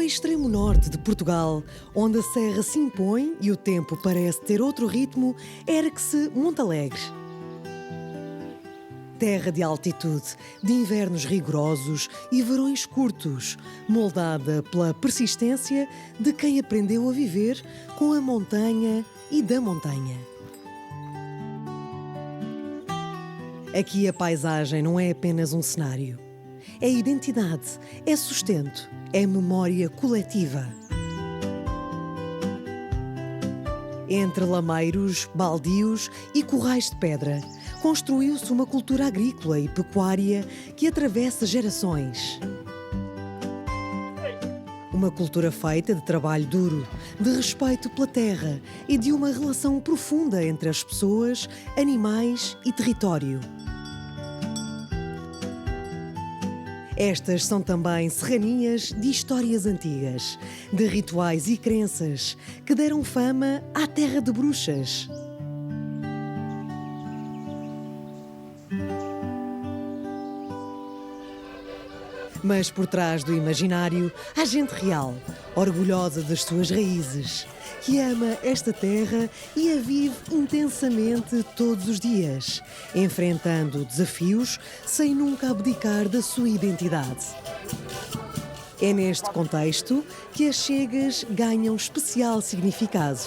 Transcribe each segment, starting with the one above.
extremo norte de Portugal, onde a serra se impõe e o tempo parece ter outro ritmo, ergue-se Montalegre. Terra de altitude, de invernos rigorosos e verões curtos, moldada pela persistência de quem aprendeu a viver com a montanha e da montanha. Aqui a paisagem não é apenas um cenário. É identidade, é sustento, é memória coletiva. Entre lameiros, baldios e currais de pedra, construiu-se uma cultura agrícola e pecuária que atravessa gerações. Uma cultura feita de trabalho duro, de respeito pela terra e de uma relação profunda entre as pessoas, animais e território. Estas são também serranias de histórias antigas, de rituais e crenças que deram fama à terra de bruxas. Mas por trás do imaginário há gente real, orgulhosa das suas raízes, que ama esta terra e a vive intensamente todos os dias, enfrentando desafios sem nunca abdicar da sua identidade. É neste contexto que as chegas ganham especial significado.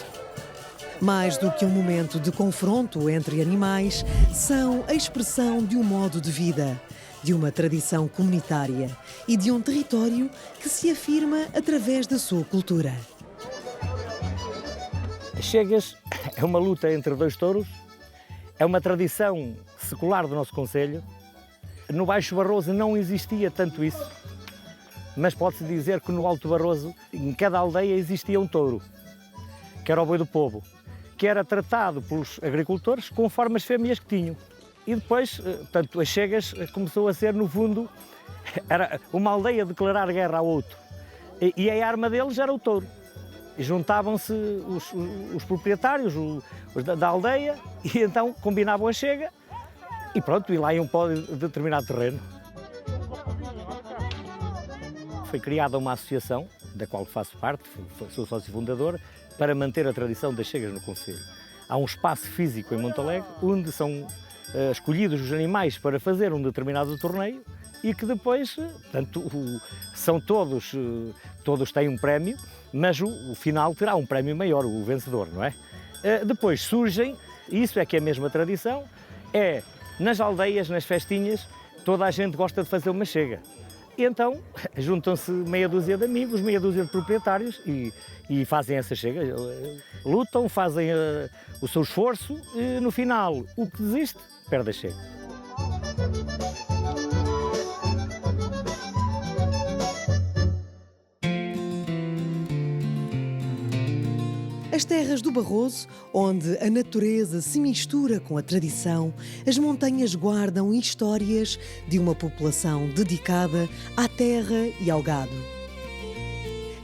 Mais do que um momento de confronto entre animais, são a expressão de um modo de vida, de uma tradição comunitária e de um território que se afirma através da sua cultura. As chegas é uma luta entre dois touros, é uma tradição secular do nosso concelho. No Baixo Barroso não existia tanto isso, mas pode-se dizer que no Alto Barroso, em cada aldeia existia um touro, que era o boi do povo, que era tratado pelos agricultores conforme as fêmeas que tinham. E depois, portanto, as chegas começou a ser, no fundo, era uma aldeia declarar guerra ao outro. E a arma deles era o touro. E juntavam-se os proprietários os da aldeia e então combinavam a chega e pronto, e lá iam para determinado terreno. Foi criada uma associação, da qual faço parte, sou sócio fundador, para manter a tradição das chegas no concelho. Há um espaço físico em Montalegre onde são escolhidos os animais para fazer um determinado torneio e que depois, portanto, são todos têm um prémio, mas o final terá um prémio maior, o vencedor, não é? Depois surgem, isso é que é a mesma tradição, é nas aldeias, nas festinhas, toda a gente gosta de fazer uma chega. E então juntam-se meia dúzia de amigos, meia dúzia de proprietários e fazem essa chega, lutam, fazem o seu esforço e no final o que desiste perde a chega. As terras do Barroso, onde a natureza se mistura com a tradição, as montanhas guardam histórias de uma população dedicada à terra e ao gado.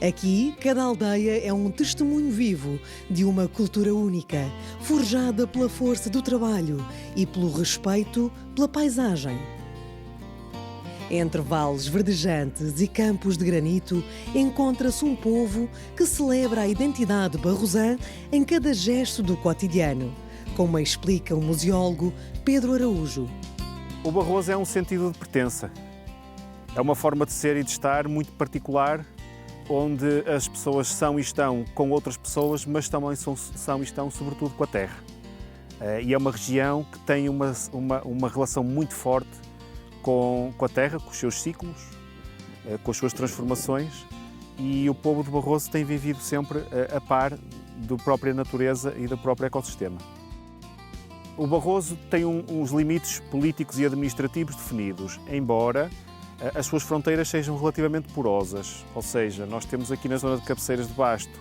Aqui, cada aldeia é um testemunho vivo de uma cultura única, forjada pela força do trabalho e pelo respeito pela paisagem. Entre vales verdejantes e campos de granito, encontra-se um povo que celebra a identidade barrosã em cada gesto do cotidiano, como explica o museólogo Pedro Araújo. O Barroso é um sentido de pertença. É uma forma de ser e de estar muito particular, onde as pessoas são e estão com outras pessoas, mas também são e estão sobretudo com a terra. E é uma região que tem uma relação muito forte com a terra, com os seus ciclos, com as suas transformações, e o povo do Barroso tem vivido sempre a par da própria natureza e do próprio ecossistema. O Barroso tem uns limites políticos e administrativos definidos, embora as suas fronteiras sejam relativamente porosas, ou seja, nós temos aqui na zona de Cabeceiras de Basto,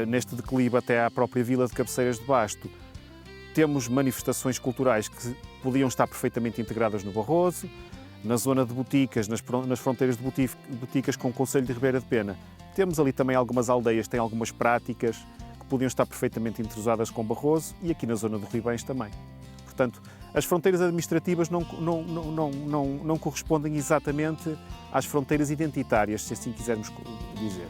neste declive até à própria vila de Cabeceiras de Basto, temos manifestações culturais que podiam estar perfeitamente integradas no Barroso. Na zona de Boticas, nas fronteiras de Boticas com o concelho de Ribeira de Pena, temos ali também algumas aldeias que têm algumas práticas que podiam estar perfeitamente entrosadas com o Barroso e aqui na zona do Ribens também. Portanto, As fronteiras administrativas não correspondem exatamente às fronteiras identitárias, se assim quisermos dizer.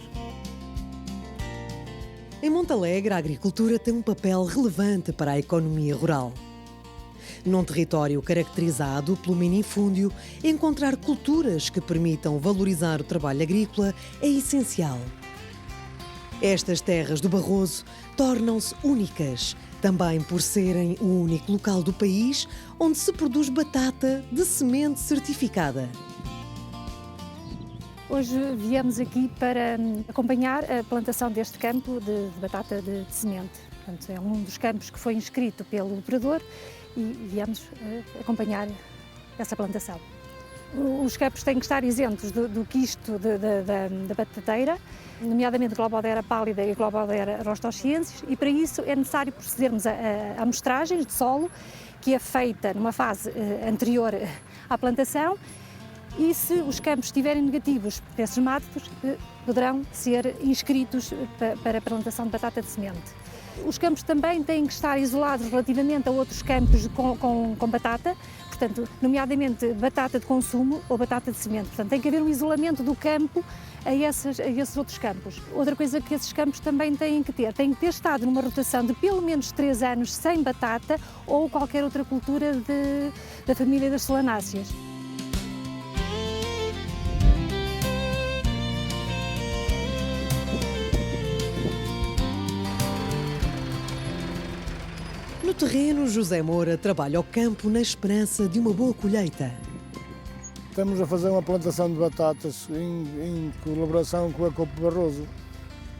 Em Montalegre, a agricultura tem um papel relevante para a economia rural. Num território caracterizado pelo minifúndio, encontrar culturas que permitam valorizar o trabalho agrícola é essencial. Estas terras do Barroso tornam-se únicas, também por serem o único local do país onde se produz batata de semente certificada. Hoje viemos aqui para acompanhar a plantação deste campo de batata de semente. Portanto, é um dos campos que foi inscrito pelo operador e viemos acompanhar essa plantação. Os campos têm que estar isentos do quisto da batateira, nomeadamente Globodera pálida e Globodera rostosciensis, e para isso é necessário procedermos a amostragens de solo, que é feita numa fase anterior à plantação, e se os campos estiverem negativos para esses métodos, poderão ser inscritos para a plantação de batata de semente. Os campos também têm que estar isolados relativamente a outros campos com batata, portanto, nomeadamente batata de consumo ou batata de semente. Portanto, tem que haver um isolamento do campo a esses outros campos. Outra coisa que esses campos também têm que ter estado numa rotação de pelo menos 3 anos sem batata ou qualquer outra cultura da família das solanáceas. No terreno, José Moura trabalha ao campo na esperança de uma boa colheita. Estamos a fazer uma plantação de batatas em colaboração com a Copo Barroso.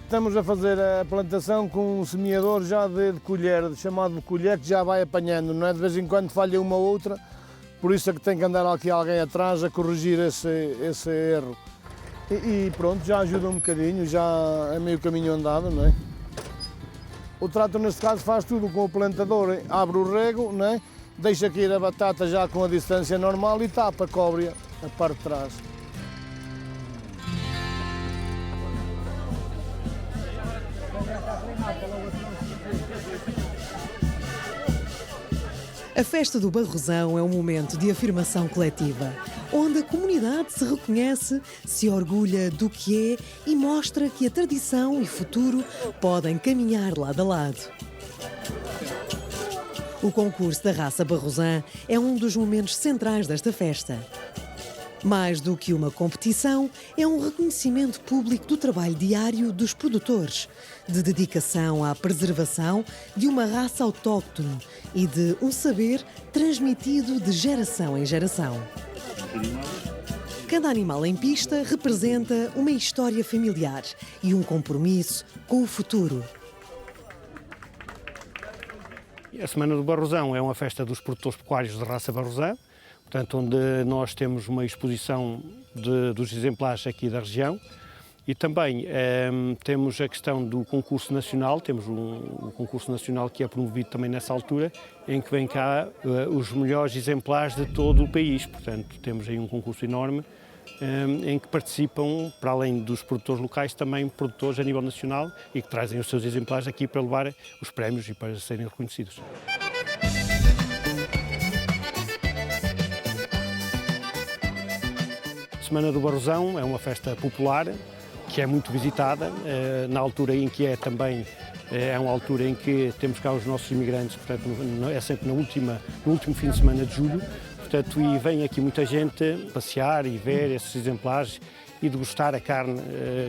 Estamos a fazer a plantação com um semeador já de colher, chamado de colher, que já vai apanhando, não é? De vez em quando falha uma ou outra, por isso é que tem que andar aqui alguém atrás a corrigir esse erro. E pronto, já ajuda um bocadinho, já é meio caminho andado, não é? O trator, neste caso, faz tudo com o plantador, abre o rego, não é? Deixa cair a batata já com a distância normal e tapa, cobre a parte de trás. A festa do Barrosão é um momento de afirmação coletiva, onde a comunidade se reconhece, se orgulha do que é e mostra que a tradição e futuro podem caminhar lado a lado. O concurso da raça Barrosã é um dos momentos centrais desta festa. Mais do que uma competição, é um reconhecimento público do trabalho diário dos produtores, de dedicação à preservação de uma raça autóctone e de um saber transmitido de geração em geração. Cada animal em pista representa uma história familiar e um compromisso com o futuro. A Semana do Barrosão é uma festa dos produtores pecuários de raça Barrosã, portanto, onde nós temos uma exposição dos exemplares aqui da região e também temos a questão do concurso nacional, temos um concurso nacional que é promovido também nessa altura, em que vêm cá os melhores exemplares de todo o país, portanto, temos aí um concurso enorme em que participam, para além dos produtores locais, também produtores a nível nacional e que trazem os seus exemplares aqui para levar os prémios e para serem reconhecidos. A Semana do Barrosão é uma festa popular que é muito visitada, na altura em que é uma altura em que temos cá os nossos imigrantes, portanto é sempre no último fim de semana de julho, portanto, e vem aqui muita gente passear e ver esses exemplares e degustar a carne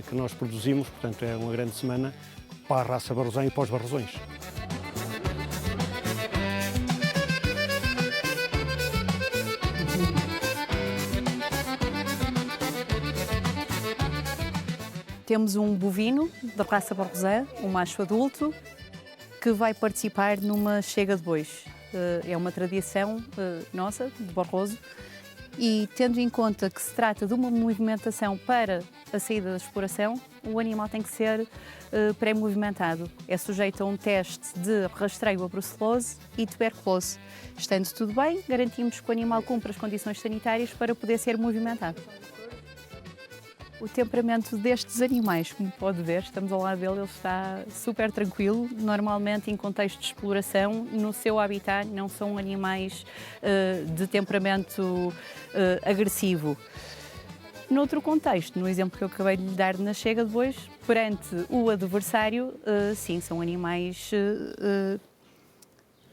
que nós produzimos, portanto é uma grande semana para a raça Barrosã e para os barrosões. Temos um bovino da raça Barrosã, um macho adulto, que vai participar numa chega de bois. É uma tradição nossa, de Barroso, e tendo em conta que se trata de uma movimentação para a saída da exploração, o animal tem que ser pré-movimentado. É sujeito a um teste de rastreio a brucelose e tuberculose. Estando tudo bem, garantimos que o animal cumpre as condições sanitárias para poder ser movimentado. O temperamento destes animais, como pode ver, estamos ao lado dele, ele está super tranquilo. Normalmente, em contexto de exploração, no seu habitat, não são animais de temperamento agressivo. Noutro contexto, no exemplo que eu acabei de lhe dar na chega de bois, perante o adversário, sim, são animais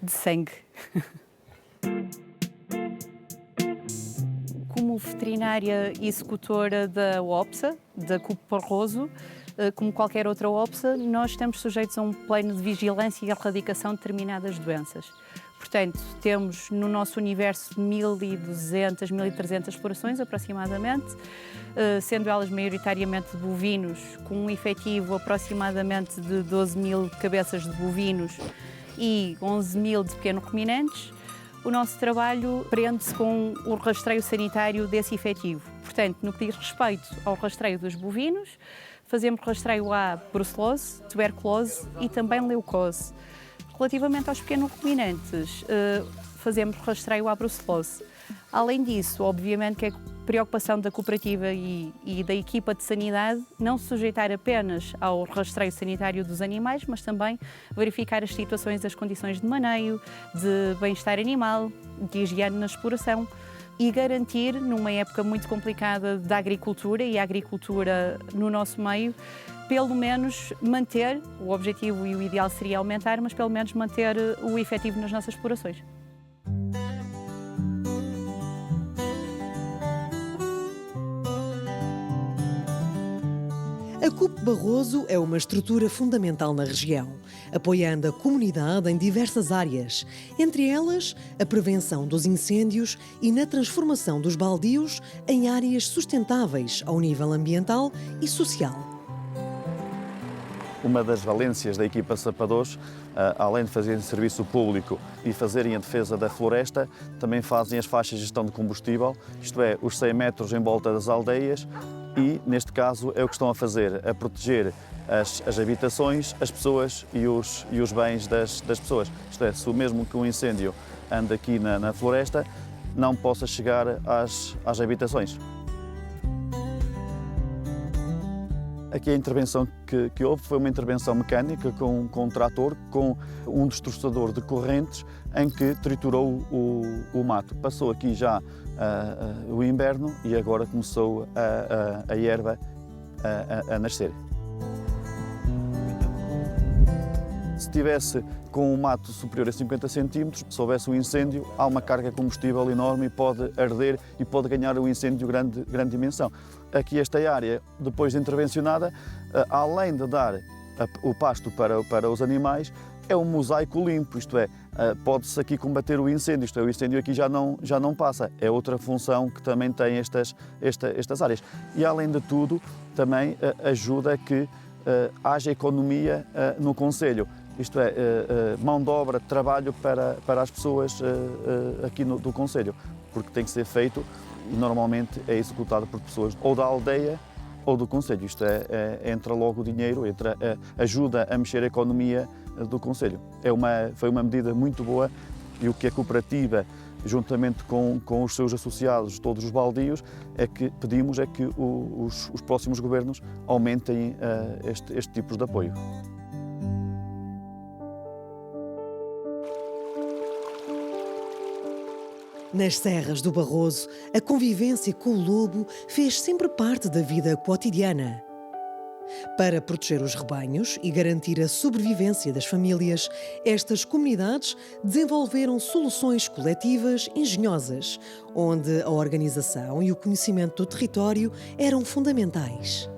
de sangue. Como veterinária executora da OPSA, da Cupo Barroso, como qualquer outra OPSA, nós estamos sujeitos a um plano de vigilância e erradicação de determinadas doenças. Portanto, temos no nosso universo 1.200, 1.300 explorações aproximadamente, sendo elas maioritariamente de bovinos, com um efetivo aproximadamente de 12.000 cabeças de bovinos e 11.000 de pequenos ruminantes. O nosso trabalho prende-se com o rastreio sanitário desse efetivo. Portanto, no que diz respeito ao rastreio dos bovinos, fazemos rastreio à brucelose, tuberculose e também leucose. Relativamente aos pequenos ruminantes, fazemos rastreio à brucelose. Além disso, obviamente que a preocupação da cooperativa e da equipa de sanidade não se sujeitar apenas ao rastreio sanitário dos animais, mas também verificar as situações, as condições de maneio, de bem-estar animal, de higiene na exploração e garantir, numa época muito complicada da agricultura e a agricultura no nosso meio, pelo menos manter, o objetivo e o ideal seria aumentar, mas pelo menos manter o efetivo nas nossas explorações. A Cupo Barroso é uma estrutura fundamental na região, apoiando a comunidade em diversas áreas, entre elas a prevenção dos incêndios e na transformação dos baldios em áreas sustentáveis ao nível ambiental e social. Uma das valências da equipa Sapadores, além de fazerem serviço público e fazerem a defesa da floresta, também fazem as faixas de gestão de combustível, isto é, os 100 metros em volta das aldeias e, neste caso, é o que estão a fazer, a proteger as habitações, as pessoas e os bens das pessoas. Isto é, se mesmo que um incêndio ande aqui na floresta, não possa chegar às habitações. Aqui a intervenção que houve foi uma intervenção mecânica com um trator, com um destroçador de correntes em que triturou o mato. Passou aqui já o inverno e agora começou a erva a nascer. Se estivesse com um mato superior a 50 centímetros, se houvesse um incêndio, há uma carga de combustível enorme e pode arder e pode ganhar um incêndio de grande dimensão. Aqui esta área, depois de intervencionada, além de dar o pasto para os animais, é um mosaico limpo, isto é, pode-se aqui combater o incêndio, isto é, o incêndio aqui já não passa. É outra função que também tem estas áreas. E além de tudo, também ajuda a que haja economia no concelho. Isto é, mão de obra, trabalho para as pessoas aqui do concelho, porque tem que ser feito e normalmente é executado por pessoas ou da aldeia ou do concelho. Isto entra logo o dinheiro, ajuda a mexer a economia do concelho. Foi uma medida muito boa e o que a cooperativa, juntamente com os seus associados, todos os baldios, pedimos é que os próximos governos aumentem este tipo de apoio. Nas serras do Barroso, a convivência com o lobo fez sempre parte da vida cotidiana. Para proteger os rebanhos e garantir a sobrevivência das famílias, estas comunidades desenvolveram soluções coletivas engenhosas, onde a organização e o conhecimento do território eram fundamentais.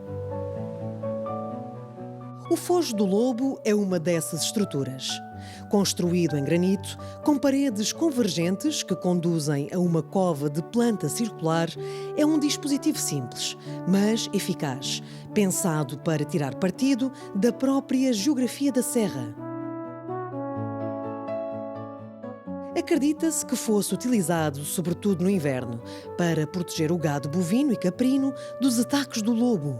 O Fojo do Lobo é uma dessas estruturas. Construído em granito, com paredes convergentes que conduzem a uma cova de planta circular, é um dispositivo simples, mas eficaz, pensado para tirar partido da própria geografia da serra. Acredita-se que fosse utilizado, sobretudo no inverno, para proteger o gado bovino e caprino dos ataques do lobo.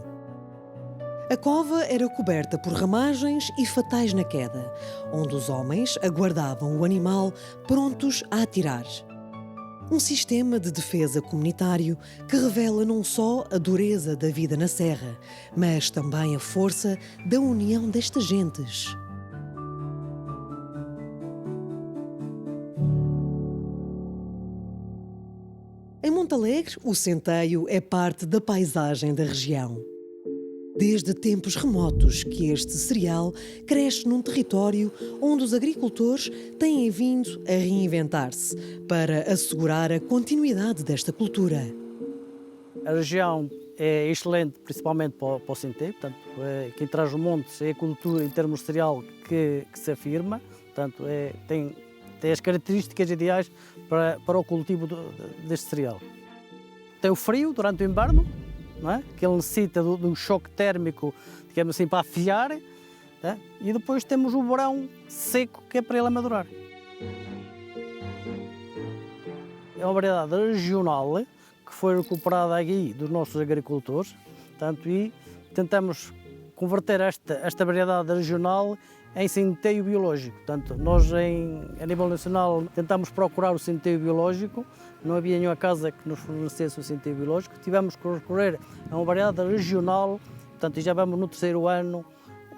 A cova era coberta por ramagens e fatais na queda, onde os homens aguardavam o animal prontos a atirar. Um sistema de defesa comunitário que revela não só a dureza da vida na serra, mas também a força da união destas gentes. Em Montalegre, o centeio é parte da paisagem da região. Desde tempos remotos que este cereal cresce num território onde os agricultores têm vindo a reinventar-se para assegurar a continuidade desta cultura. A região é excelente, principalmente para o centeio, portanto, quem traz o monte é a cultura em termos de cereal que se afirma, portanto, tem as características ideais para o cultivo deste cereal. Tem o frio durante o inverno, não é? Que ele necessita de um choque térmico, digamos assim, para afiar, é? E depois temos o verão seco, que é para ele amadurar. É uma variedade regional que foi recuperada aqui dos nossos agricultores, portanto, e tentamos converter esta variedade regional em centeio biológico. Portanto, nós, a nível nacional, tentamos procurar o centeio biológico, não havia nenhuma casa que nos fornecesse o centeio biológico, tivemos que recorrer a uma variedade regional, portanto, e já vamos no 3º ano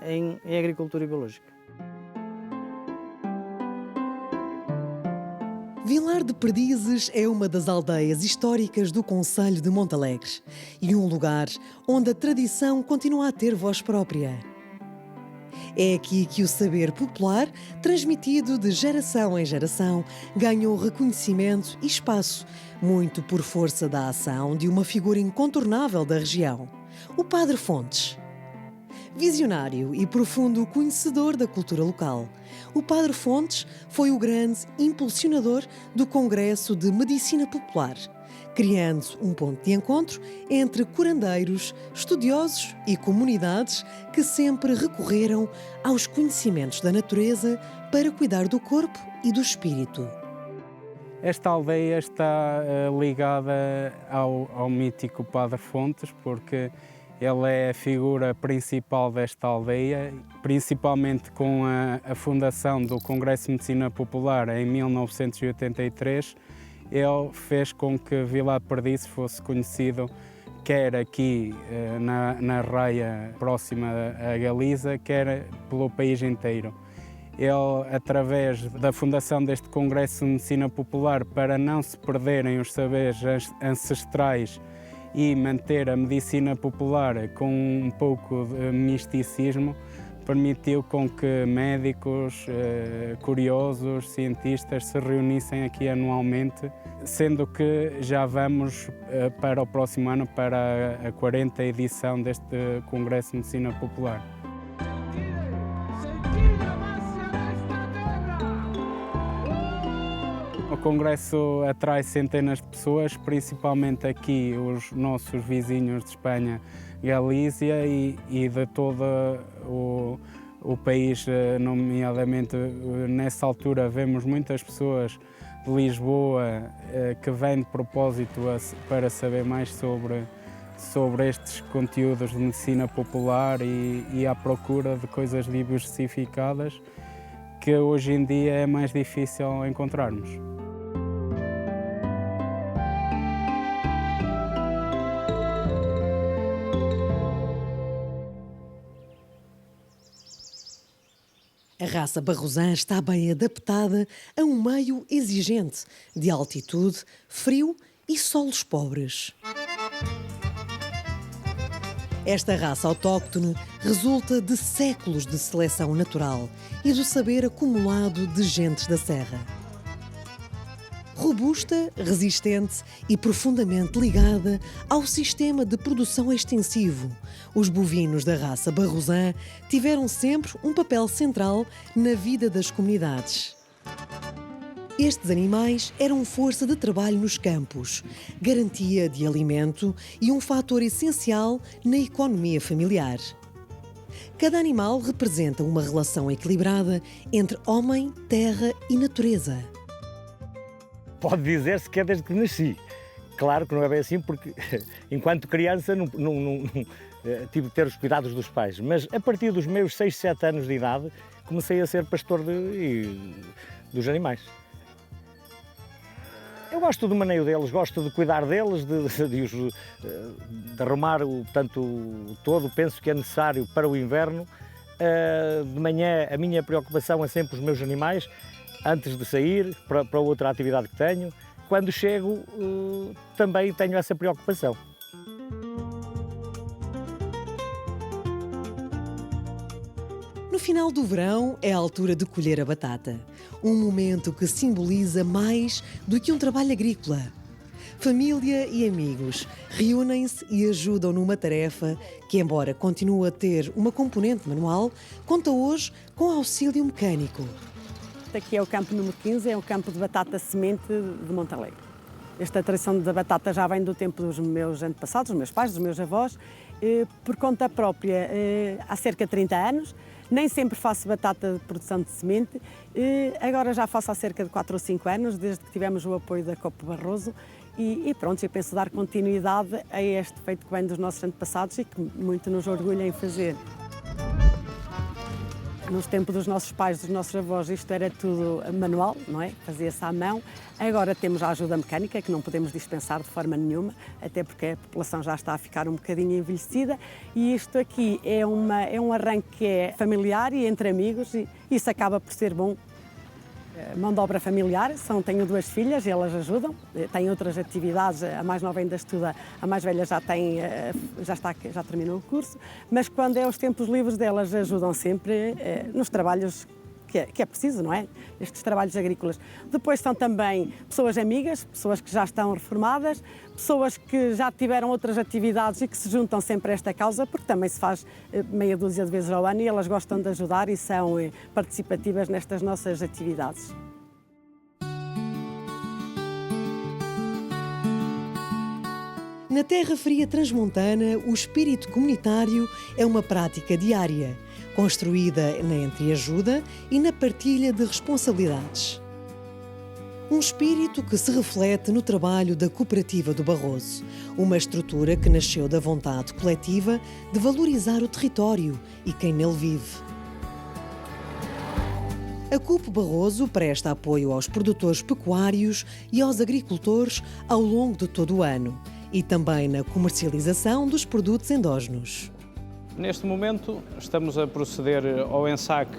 em agricultura biológica. Vilar de Perdizes é uma das aldeias históricas do concelho de Montalegre e um lugar onde a tradição continua a ter voz própria. É aqui que o saber popular, transmitido de geração em geração, ganhou reconhecimento e espaço, muito por força da ação de uma figura incontornável da região, o Padre Fontes. Visionário e profundo conhecedor da cultura local, o Padre Fontes foi o grande impulsionador do Congresso de Medicina Popular, criando um ponto de encontro entre curandeiros, estudiosos e comunidades que sempre recorreram aos conhecimentos da natureza para cuidar do corpo e do espírito. Esta aldeia está ligada ao mítico Padre Fontes, porque ele é a figura principal desta aldeia, principalmente com a fundação do Congresso de Medicina Popular em 1983. Ele fez com que Vilar de Perdizes fosse conhecido quer aqui na raia próxima a Galiza, quer pelo país inteiro. Ele, através da fundação deste Congresso de Medicina Popular, para não se perderem os saberes ancestrais e manter a medicina popular com um pouco de misticismo, permitiu com que médicos, curiosos, cientistas se reunissem aqui anualmente, sendo que já vamos para o próximo ano para a 40ª edição deste Congresso de Medicina Popular. O Congresso atrai centenas de pessoas, principalmente aqui os nossos vizinhos de Espanha, Galícia e de todo o país, nomeadamente nessa altura vemos muitas pessoas de Lisboa que vêm de propósito para saber mais sobre estes conteúdos de medicina popular e à procura de coisas diversificadas que hoje em dia é mais difícil encontrarmos. A raça barrosã está bem adaptada a um meio exigente de altitude, frio e solos pobres. Esta raça autóctone resulta de séculos de seleção natural e do saber acumulado de gentes da serra. Robusta, resistente e profundamente ligada ao sistema de produção extensivo, os bovinos da raça barrosã tiveram sempre um papel central na vida das comunidades. Estes animais eram força de trabalho nos campos, garantia de alimento e um fator essencial na economia familiar. Cada animal representa uma relação equilibrada entre homem, terra e natureza. Pode dizer-se que é desde que nasci. Claro que não é bem assim, porque enquanto criança não tive de ter os cuidados dos pais, mas a partir dos meus 6, 7 anos de idade comecei a ser pastor dos animais. Eu gosto do maneio deles, gosto de cuidar deles, de arrumar o todo, penso que é necessário para o inverno. De manhã a minha preocupação é sempre os meus animais, antes de sair para outra atividade que tenho. Quando chego também tenho essa preocupação. No final do verão é a altura de colher a batata, um momento que simboliza mais do que um trabalho agrícola. Família e amigos reúnem-se e ajudam numa tarefa que, embora continue a ter uma componente manual, conta hoje com auxílio mecânico. Este aqui é o campo número 15, é o campo de batata semente de Montalegre. Esta tradição da batata já vem do tempo dos meus antepassados, dos meus pais, dos meus avós, por conta própria, há cerca de 30 anos. Nem sempre faço batata de produção de semente, agora já faço há cerca de 4 ou 5 anos, desde que tivemos o apoio da Copo Barroso. E pronto, eu penso dar continuidade a este feito que vem dos nossos antepassados e que muito nos orgulha em fazer. Nos tempos dos nossos pais, dos nossos avós, isto era tudo manual, não é? Fazia-se à mão. Agora temos a ajuda mecânica, que não podemos dispensar de forma nenhuma, até porque a população já está a ficar um bocadinho envelhecida. E isto aqui é um arranque que é familiar e entre amigos, e isso acaba por ser bom. Mão de obra familiar, tenho 2 filhas e elas ajudam, têm outras atividades, a mais nova ainda estuda, a mais velha já terminou o curso, mas quando é os tempos livres delas ajudam sempre nos trabalhos que é preciso, não é? Estes trabalhos agrícolas. Depois são também pessoas amigas, pessoas que já estão reformadas, pessoas que já tiveram outras atividades e que se juntam sempre a esta causa, porque também se faz meia dúzia de vezes ao ano e elas gostam de ajudar e são participativas nestas nossas atividades. Na terra fria transmontana, o espírito comunitário é uma prática diária, construída na entreajuda e na partilha de responsabilidades. Um espírito que se reflete no trabalho da Cooperativa do Barroso, uma estrutura que nasceu da vontade coletiva de valorizar o território e quem nele vive. A CUP Barroso presta apoio aos produtores pecuários e aos agricultores ao longo de todo o ano e também na comercialização dos produtos endógenos. Neste momento estamos a proceder ao ensaque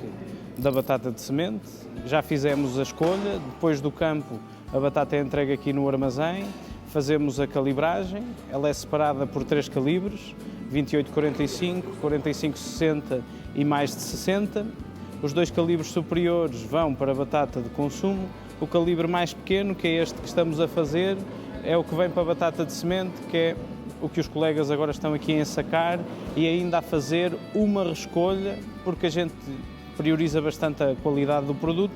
da batata de semente. Já fizemos a escolha, depois do campo a batata é entregue aqui no armazém, fazemos a calibragem, ela é separada por 3 calibres, 28-45, 45-60 e mais de 60. Os 2 calibres superiores vão para a batata de consumo, o calibre mais pequeno, que é este que estamos a fazer, é o que vem para a batata de semente, que é o que os colegas agora estão aqui a ensacar e ainda a fazer uma reescolha, porque a gente prioriza bastante a qualidade do produto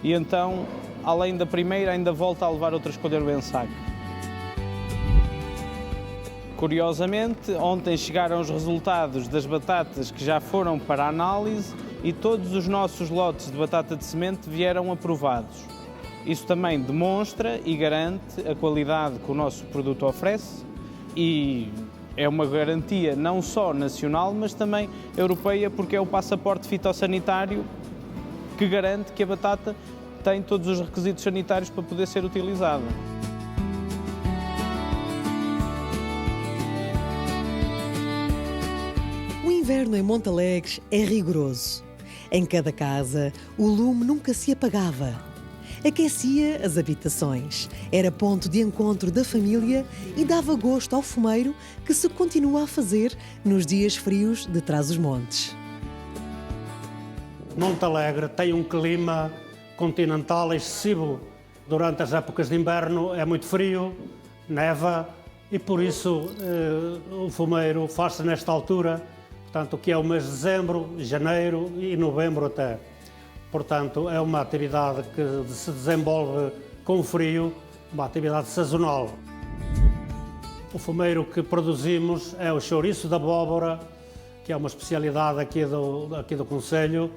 e então, além da primeira, ainda volta a levar outra escolha no ensaque. Curiosamente, ontem chegaram os resultados das batatas que já foram para a análise e todos os nossos lotes de batata de semente vieram aprovados. Isso também demonstra e garante a qualidade que o nosso produto oferece e é uma garantia não só nacional, mas também europeia, porque é o passaporte fitossanitário que garante que a batata tem todos os requisitos sanitários para poder ser utilizada. O inverno em Montalegre é rigoroso. Em cada casa, o lume nunca se apagava. Aquecia as habitações, era ponto de encontro da família e dava gosto ao fumeiro que se continua a fazer nos dias frios de Trás-os-Montes. Montalegre tem um clima continental excessivo. Durante as épocas de inverno é muito frio, neva e por isso o fumeiro faz-se nesta altura, portanto, que é o mês de dezembro, janeiro e novembro até. Portanto, é uma atividade que se desenvolve com frio, uma atividade sazonal. O fumeiro que produzimos é o chouriço da abóbora, que é uma especialidade aqui do concelho,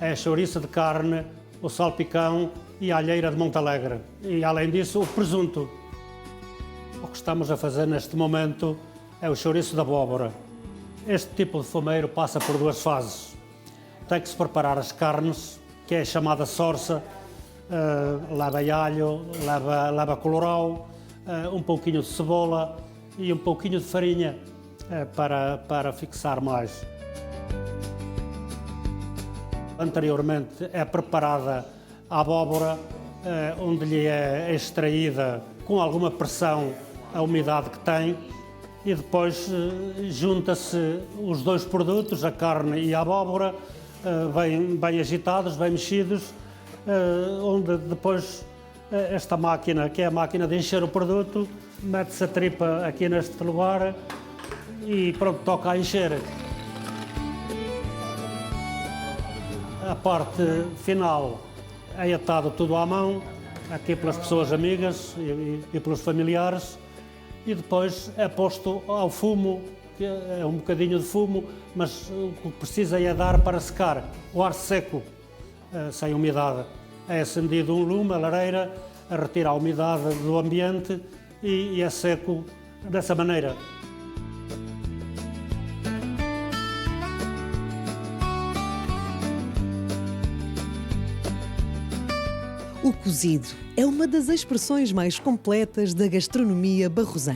é a chouriça de carne, o salpicão e a alheira de Montalegre. E, além disso, o presunto. O que estamos a fazer neste momento é o chouriço da abóbora. Este tipo de fumeiro passa por 2 fases. Tem que se preparar as carnes, que é a chamada sorça, leva alho, leva colorau, um pouquinho de cebola e um pouquinho de farinha para fixar mais. Anteriormente é preparada a abóbora, onde lhe é extraída com alguma pressão a umidade que tem, e depois junta-se os dois produtos, a carne e a abóbora, bem agitados, bem mexidos, onde depois esta máquina, que é a máquina de encher o produto, mete-se a tripa aqui neste lugar e pronto, toca a encher. A parte final é atado tudo à mão, aqui pelas pessoas amigas e pelos familiares, e depois é posto ao fumo, que é um bocadinho de fumo, mas o que precisa é dar para secar. O ar seco, sem umidade, é acendido um lume, a lareira, a retirar a umidade do ambiente e é seco dessa maneira. O cozido é uma das expressões mais completas da gastronomia barrosã.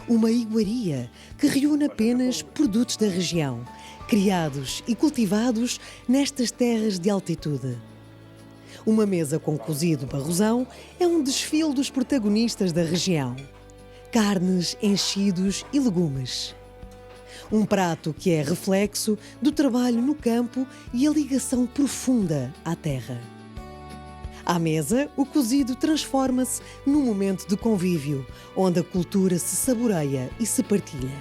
Uma iguaria que reúne apenas produtos da região, criados e cultivados nestas terras de altitude. Uma mesa com cozido barrosão é um desfile dos protagonistas da região. Carnes, enchidos e legumes. Um prato que é reflexo do trabalho no campo e a ligação profunda à terra. À mesa, o cozido transforma-se num momento de convívio, onde a cultura se saboreia e se partilha.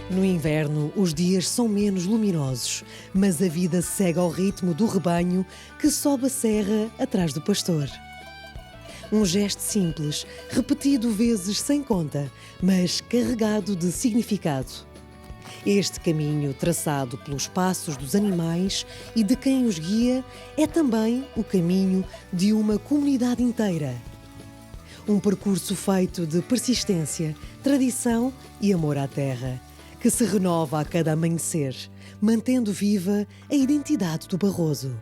No inverno, os dias são menos luminosos, mas a vida segue ao ritmo do rebanho que sobe a serra atrás do pastor. Um gesto simples, repetido vezes sem conta, mas carregado de significado. Este caminho traçado pelos passos dos animais e de quem os guia é também o caminho de uma comunidade inteira. Um percurso feito de persistência, tradição e amor à terra, que se renova a cada amanhecer, mantendo viva a identidade do Barroso.